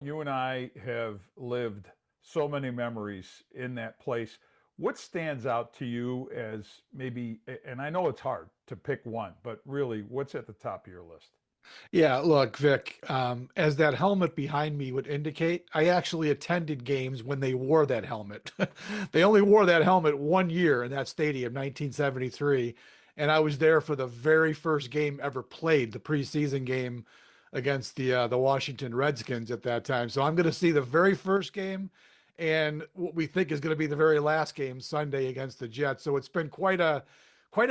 you and I have lived so many memories in that place. What stands out to you as maybe, and I know it's hard to pick one, but really, what's at the top of your list? Yeah, look, Vic, as that helmet behind me would indicate, I actually attended games when they wore that helmet. They only wore that helmet 1 year in that stadium, 1973, and I was there for the very first game ever played, the preseason game against the Washington Redskins at that time. So I'm going to see the very first game and what we think is going to be the very last game Sunday against the Jets. So it's been quite a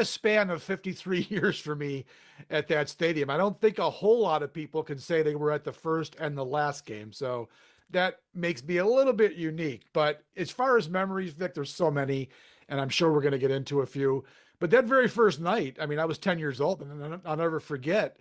span of 53 years for me at that stadium. I don't think a whole lot of people can say they were at the first and the last game. So that makes me a little bit unique. But as far as memories, Vic, there's so many, and I'm sure we're going to get into a few. But that very first night, I mean, I was 10 years old, and I'll never forget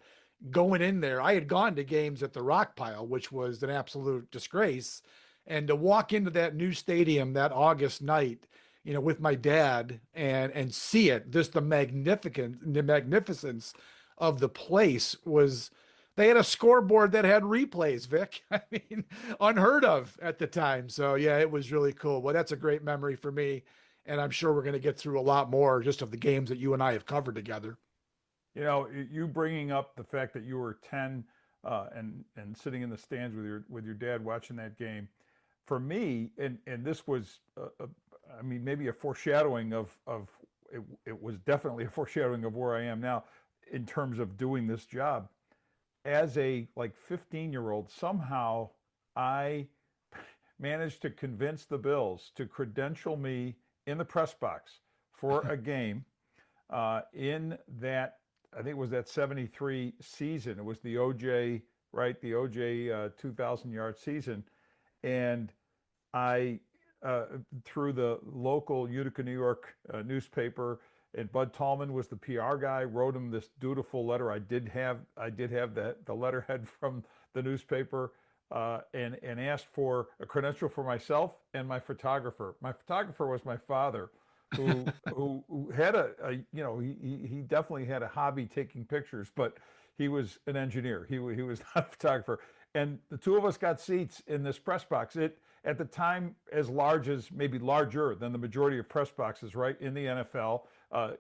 going in there. I had gone to games at the Rock Pile, which was an absolute disgrace. And to walk into that new stadium that August night, with my dad and see it, just the magnificence of the place was. They had a scoreboard that had replays, Vic. I mean, unheard of at the time. So yeah, it was really cool. Well, that's a great memory for me, and I'm sure we're going to get through a lot more just of the games that you and I have covered together. You bringing up the fact that you were 10 and sitting in the stands with your dad watching that game. For me, and this was, I mean, maybe a foreshadowing of it was definitely a foreshadowing of where I am now in terms of doing this job. As a like 15-year-old, somehow I managed to convince the Bills to credential me in the press box for a game in that, I think it was that 73 season. It was the OJ, right? The OJ 2,000-yard season. And I, through the local Utica, New York newspaper, and Bud Tallman was the PR guy, wrote him this dutiful letter. I did have the letterhead from the newspaper, and asked for a credential for myself and my photographer. My photographer was my father, who had he definitely had a hobby taking pictures, but he was an engineer. He was not a photographer, and the two of us got seats in this press box. It at the time as large as maybe larger than the majority of press boxes, right, in the NFL,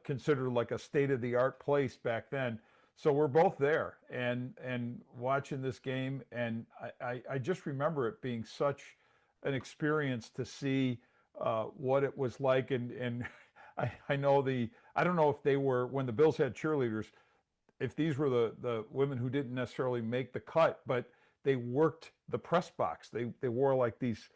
considered like a state of the art place back then. So we're both there and watching this game, and I just remember it being such an experience to see what it was like, and I know I don't know if they were, when the Bills had cheerleaders, if these were the women who didn't necessarily make the cut, but they worked the press box. They wore like these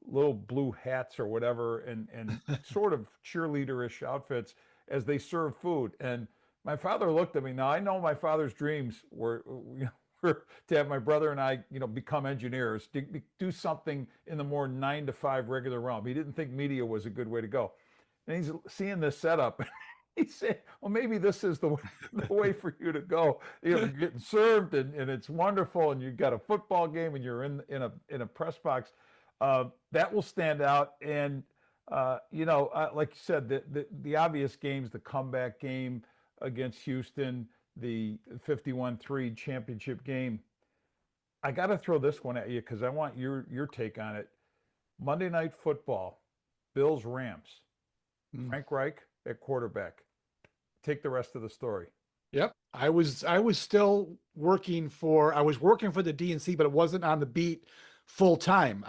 little blue hats or whatever, and sort of cheerleaderish outfits as they served food. And my father looked at me. Now I know my father's dreams were to have my brother and I, become engineers, do something in the more 9 to 5 regular realm. He didn't think media was a good way to go, and he's seeing this setup. He said, "Well, maybe this is the way for you to go. You're getting served, and it's wonderful, and you've got a football game, and you're in a press box. That will stand out." And like you said, the obvious games, the comeback game against Houston, the 51-3 championship game. I got to throw this one at you because I want your take on it. Monday Night Football, Bills Rams. Mm. Frank Reich at quarterback. Take the rest of the story. Yep. I was still working I was working for the DNC, but it wasn't on the beat full time.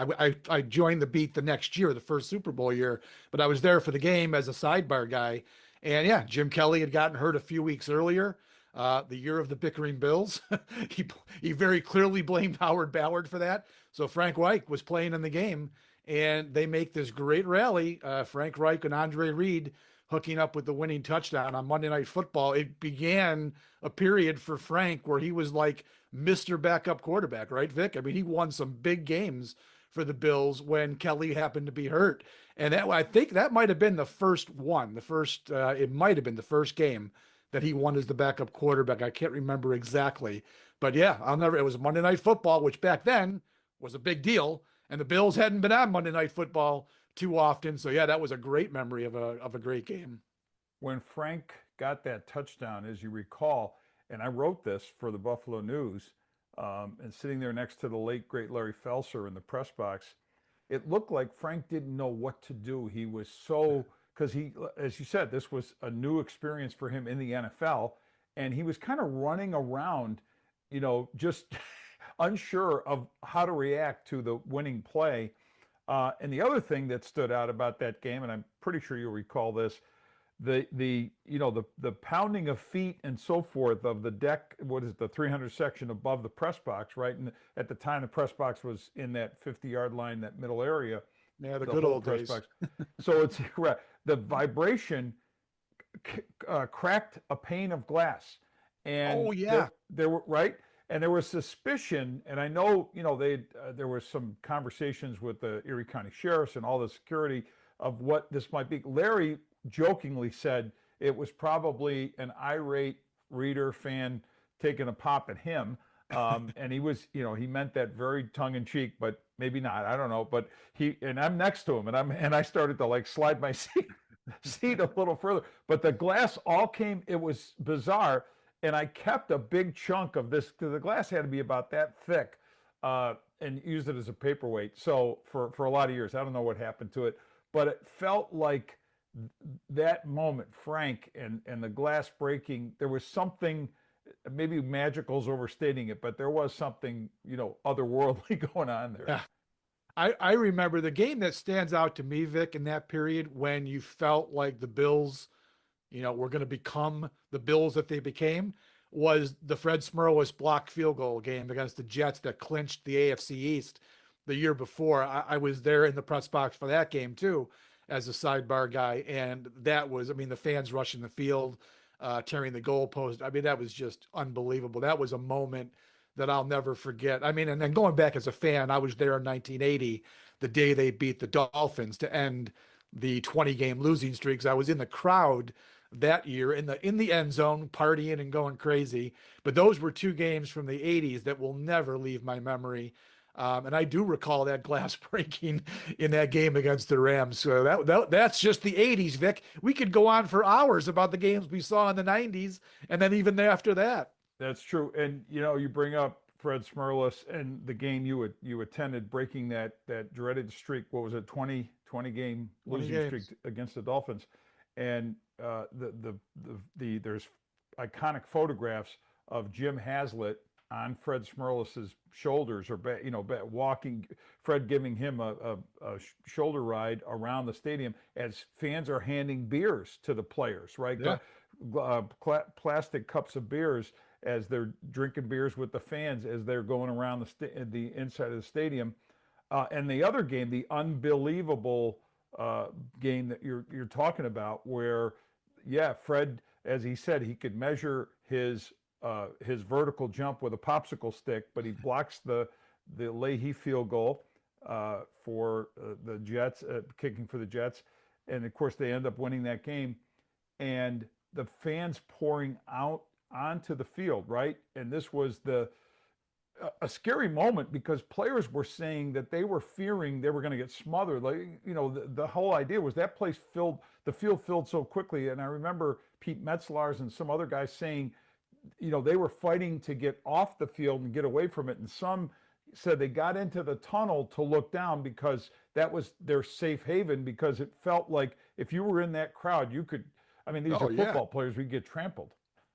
I joined the beat the next year, the first Super Bowl year, but I was there for the game as a sidebar guy. And yeah, Jim Kelly had gotten hurt a few weeks earlier, the year of the bickering Bills. he he very clearly blamed Howard Ballard for that. So Frank Reich was playing in the game, and they make this great rally. Frank Reich and Andre Reed hooking up with the winning touchdown on Monday Night Football. It began a period for Frank where he was like Mr. Backup quarterback, right, Vic? I mean, he won some big games for the Bills when Kelly happened to be hurt. And I think that might have been the first one, it might have been the first game that he won as the backup quarterback. I can't remember exactly. But yeah, it was Monday Night Football, which back then was a big deal. And the Bills hadn't been on Monday Night Football too often. So yeah, that was a great memory of a great game. When Frank got that touchdown, as you recall, and I wrote this for the Buffalo News, and sitting there next to the late great Larry Felser in the press box, it looked like Frank didn't know what to do. He was so, because he, as you said, this was a new experience for him in the NFL, and he was kind of running around, just unsure of how to react to the winning play. And the other thing that stood out about that game, and I'm pretty sure you'll recall this, the pounding of feet and so forth of the deck, what is it, the 300 section above the press box, right? And at the time, the press box was in that 50-yard line, that middle area, Yeah, the the good whole old press days. box. So it's correct. The vibration cracked a pane of glass, and Oh yeah. there were right, and there was suspicion, and I know they there was some conversations with the Erie County sheriffs and all the security of what this might be. Larry jokingly said it was probably an irate reader fan taking a pop at him. And he was, he meant that very tongue in cheek, but maybe not. I don't know. But and I'm next to him, and I started to like slide my seat a little further. But the glass all came. It was bizarre, and I kept a big chunk of this because the glass had to be about that thick, and used it as a paperweight. So for a lot of years, I don't know what happened to it, but it felt like that moment, Frank, and the glass breaking, there was something, maybe magical's overstating it, but there was something, otherworldly going on there. Yeah. I remember the game that stands out to me, Vic, in that period when you felt like the Bills, were going to become the Bills that they became, was the Fred Smerlis blocked field goal game against the Jets that clinched the AFC East the year before. I was there in the press box for that game too, as a sidebar guy. And that was, I mean, the fans rushing the field, tearing the goalpost. I mean, that was just unbelievable. That was a moment that I'll never forget. I mean, and then going back as a fan, I was there in 1980, the day they beat the Dolphins to end the 20-game losing streaks. I was in the crowd that year in the end zone, partying and going crazy. But those were two games from the 80s that will never leave my memory. And I do recall that glass breaking in that game against the Rams. So that's just the 80s, Vic. We could go on for hours about the games we saw in the 90s and then even after that. That's true. And you bring up Fred Smerlis and the game you attended, breaking that dreaded streak. What was it, 20 game 20 losing streak games. against the Dolphins? And there's iconic photographs of Jim Haslett on Fred Smerlis's shoulders, or walking, Fred giving him a shoulder ride around the stadium as fans are handing beers to the players, right? Yeah. Plastic cups of beers as they're drinking beers with the fans as they're going around the inside of the stadium. And the other game, the unbelievable game that you're talking about, where Fred, as he said, he could measure his vertical jump with a popsicle stick, but he blocks the Leahy field goal for the Jets, kicking for the Jets, and of course they end up winning that game, and the fans pouring out onto the field, right? And this was a scary moment because players were saying that they were fearing they were going to get smothered. Like, the whole idea was that the field filled so quickly. And I remember Pete Metzlars and some other guys saying, they were fighting to get off the field and get away from it. And some said they got into the tunnel to look down because that was their safe haven, because it felt like if you were in that crowd, you could, I mean, these Oh are yeah. football players, we get trampled.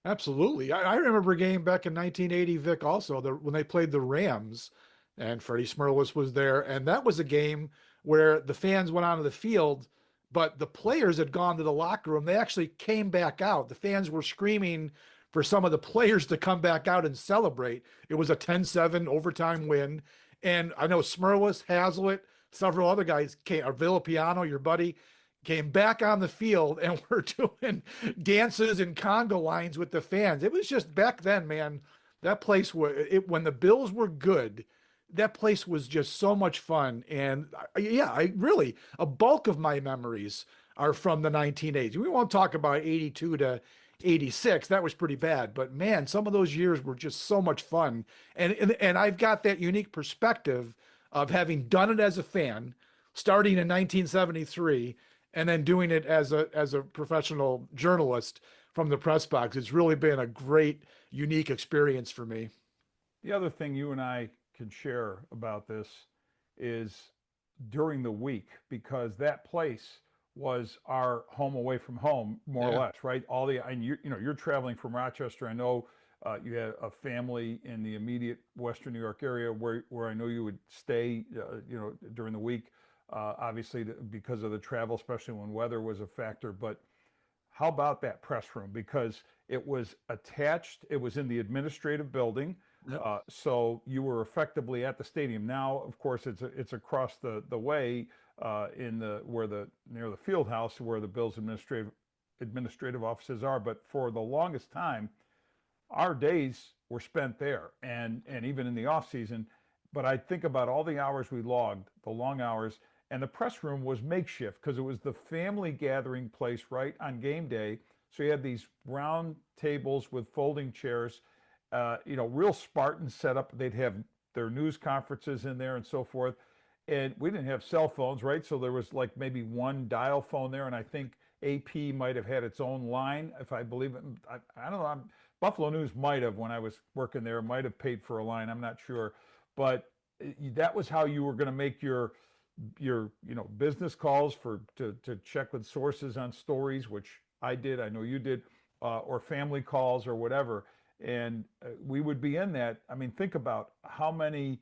Absolutely. I remember a game back in 1980, Vic, also when they played the Rams and Freddie Smerlis was there. And that was a game where the fans went onto the field, but the players had gone to the locker room. They actually came back out. The fans were screaming for some of the players to come back out and celebrate. It was a 10-7 overtime win. And I know Smerlis, Hazlitt, several other guys came, or Villapiano, your buddy, came back on the field and were doing dances and conga lines with the fans. It was just back then, man. That place when the Bills were good, that place was just so much fun. And I really, a bulk of my memories are from the 1980s. We won't talk about 82 to 86. That was pretty bad, but man, some of those years were just so much fun. And I've got that unique perspective of having done it as a fan, starting in 1973 and then doing it as a professional journalist from the press box. It's really been a great, unique experience for me. the other thing you and I can share about this is during the week, because that place was our home away from home, more or Yeah. less, right? All the and you know you're traveling from Rochester. I know you had a family in the immediate Western New York area where I know you would stay, during the week. Obviously, because of the travel, especially when weather was a factor. But how about that press room? Because it was attached, it was in the administrative building. Yep. So you were effectively at the stadium. Now, of course, it's across the way in the where the near the field house where the Bills administrative offices are. But for the longest time, our days were spent there, and even in the off season. But I think about all the hours we logged, the long hours, and the press room was makeshift because it was the family gathering place right on game day. So you had these round tables with folding chairs, real Spartan setup. They'd have their news conferences in there and so forth. And we didn't have cell phones, right? So there was like maybe one dial phone there, and I think AP might have had its own line, if I believe it. I don't know. Buffalo News might have, when I was working there, might have paid for a line. I'm not sure, but that was how you were going to make your business calls to check with sources on stories, which I did. I know you did, or family calls or whatever. And we would be in that. I mean, think about how many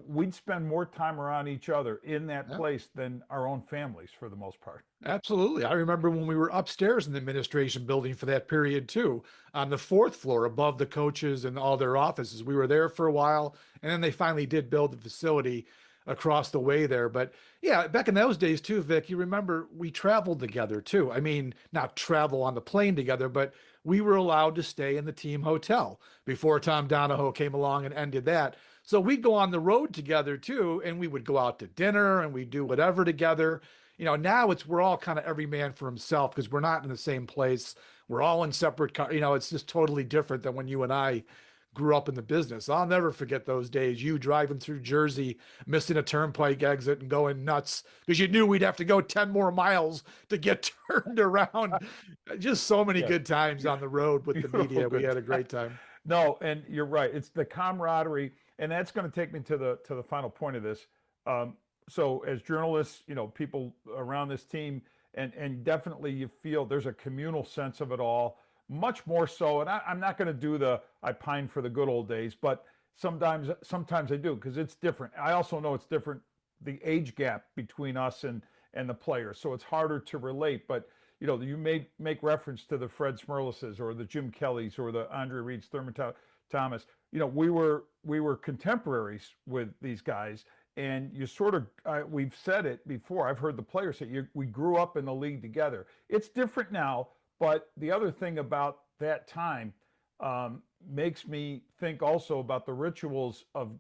we'd spend more time around each other in that Yeah. place than our own families for the most part. Absolutely. I remember when we were upstairs in the administration building for that period too, on the fourth floor above the coaches and all their offices. We were there for a while, and then they finally did build the facility across the way there. But yeah, back in those days too, Vic, you remember we traveled together too. I mean, not travel on the plane together, but we were allowed to stay in the team hotel before Tom Donahoe came along and ended that. So we'd go on the road together too, and we would go out to dinner and we'd do whatever together. Now we're all kind of every man for himself because we're not in the same place. We're all in separate it's just totally different than when you and I grew up in the business. I'll never forget those days, you driving through Jersey, missing a turnpike exit and going nuts because you knew we'd have to go 10 more miles to get turned around. Just so many Yeah, good times on the road with the beautiful, media. We good had a time. great time. No, and you're right. It's the camaraderie, and that's going to take me to the final point of this. Um, so, as journalists, people around this team, and definitely you feel there's a communal sense of it all, much more so. And I'm not going to do the I pine for the good old days, but sometimes I do because it's different. I also know it's different, the age gap between us and the players, so it's harder to relate. But you may make reference to the Fred Smirlises or the Jim Kellys or the Andre Reeds, Thurman Thomas. We were contemporaries with these guys, and you sort of we've said it before. I've heard the players say we grew up in the league together. It's different now, but the other thing about that time makes me think also about the rituals of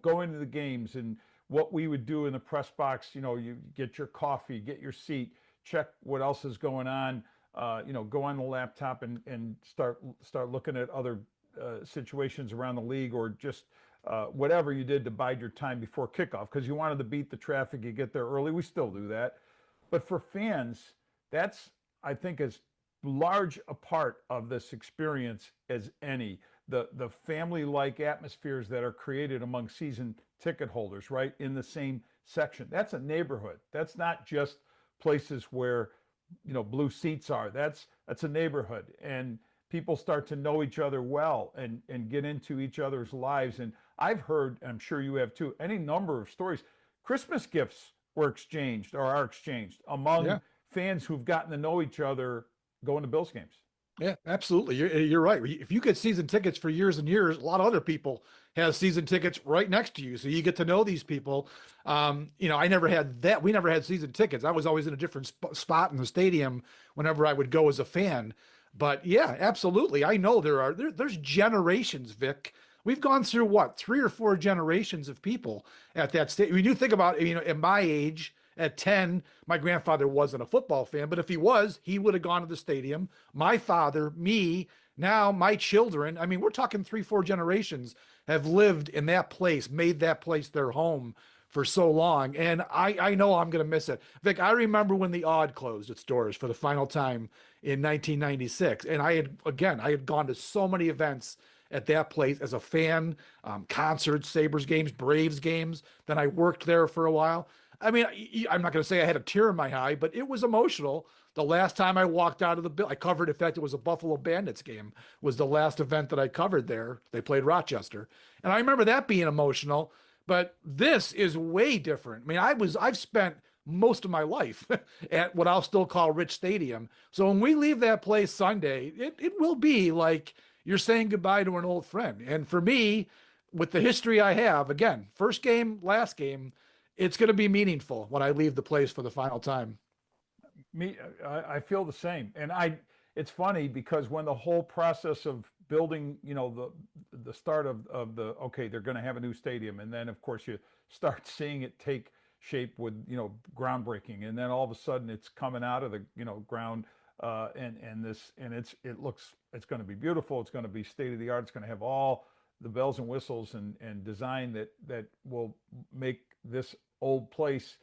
going to the games and what we would do in the press box. You get your coffee, get your seat, check what else is going on. Go on the laptop and start looking at other situations around the league, or just whatever you did to bide your time before kickoff because you wanted to beat the traffic. You get there early. We still do that, but for fans, that's, I think, as large a part of this experience as any. The family like atmospheres that are created among season ticket holders, right in the same section. That's a neighborhood. That's not just places where blue seats are. That's a neighborhood, and people start to know each other well and get into each other's lives. And I've heard, I'm sure you have too, any number of stories. Christmas gifts were exchanged or are exchanged among Yeah. fans who've gotten to know each other going to Bills games. Yeah, absolutely. You're right. If you get season tickets for years and years, a lot of other people have season tickets right next to you. So you get to know these people. I never had that. We never had season tickets. I was always in a different spot in the stadium whenever I would go as a fan. But yeah, absolutely. I know there's generations, Vic. We've gone through what, 3 or 4 generations of people at that stage. When you think about, at my age, at 10, my grandfather wasn't a football fan, but if he was, he would have gone to the stadium. My father, me, now my children. I mean, we're talking 3, 4 generations have lived in that place, made that place their home for so long. And I know I'm going to miss it. Vic, I remember when the Odd closed its doors for the final time in 1996. And I had gone to so many events at that place as a fan, concerts, Sabres games, Braves games. Then I worked there for a while. I mean, I'm not going to say I had a tear in my eye, but it was emotional. The last time I walked out of the building, I covered, in fact, it was a Buffalo Bandits game, was the last event that I covered there. They played Rochester. And I remember that being emotional, but this is way different. I mean, I've spent most of my life at what I'll still call Rich Stadium. So when we leave that place Sunday, it will be like you're saying goodbye to an old friend. And for me, with the history I have, again, first game, last game, it's going to be meaningful when I leave the place for the final time. Me, I feel the same, and it's funny because when the whole process of building, the start of the okay, they're going to have a new stadium, and then of course you start seeing it take shape with groundbreaking, and then all of a sudden it's coming out of the ground, it's going to be beautiful, it's going to be state of the art, it's going to have all the bells and whistles and design that will make this old place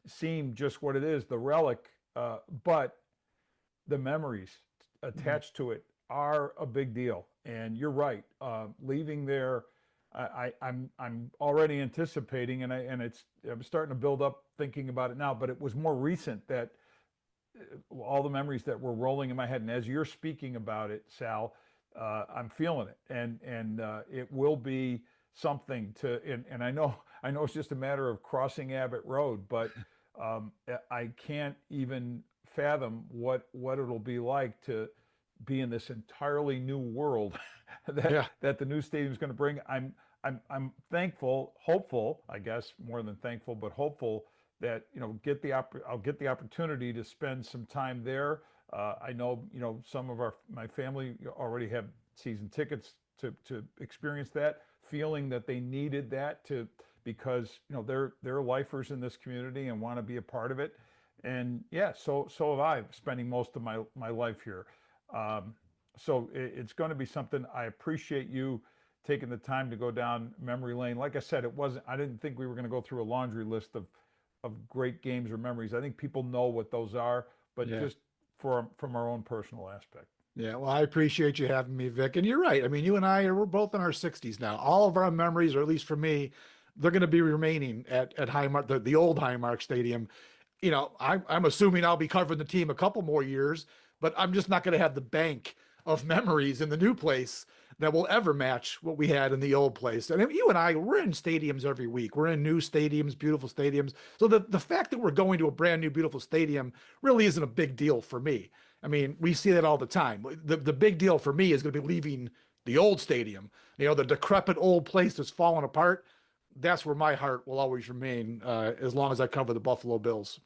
seem just what it is, the relic, but the memories Mhm. attached to it are a big deal. And you're right. Leaving there, I'm already anticipating, I'm starting to build up thinking about it now. But it was more recent that all the memories that were rolling in my head, and as you're speaking about it, Sal, I'm feeling it, and it will be something to. And I know it's just a matter of crossing Abbott Road, but I can't even fathom what it'll be like to be in this entirely new world Yeah. that the new stadium is going to bring. I'm thankful, hopeful, I guess more than thankful, but hopeful that I'll get the opportunity to spend some time there. I know some of my family already have season tickets to experience that, feeling that they needed that to because they're lifers in this community and want to be a part of it. And yeah, so have I, spending most of my life here. Um, so it's going to be something. I appreciate you taking the time to go down memory lane. Like I said, I didn't think we were going to go through a laundry list of great games or memories. I think people know what those are, but Yeah. just from our own personal aspect. Yeah, well, I appreciate you having me, Vic. And you're right. I mean, you and we're both in our 60s now. All of our memories, or at least for me, they're going to be remaining at Highmark, the old Highmark Stadium. I'm assuming I'll be covering the team a couple more years, but I'm just not going to have the bank of memories in the new place that will ever match what we had in the old place. And you and we're in stadiums every week. We're in new stadiums, beautiful stadiums. So the fact that we're going to a brand new, beautiful stadium really isn't a big deal for me. I mean, we see that all the time. The big deal for me is going to be leaving the old stadium, the decrepit old place that's fallen apart. That's where my heart will always remain as long as I cover the Buffalo Bills.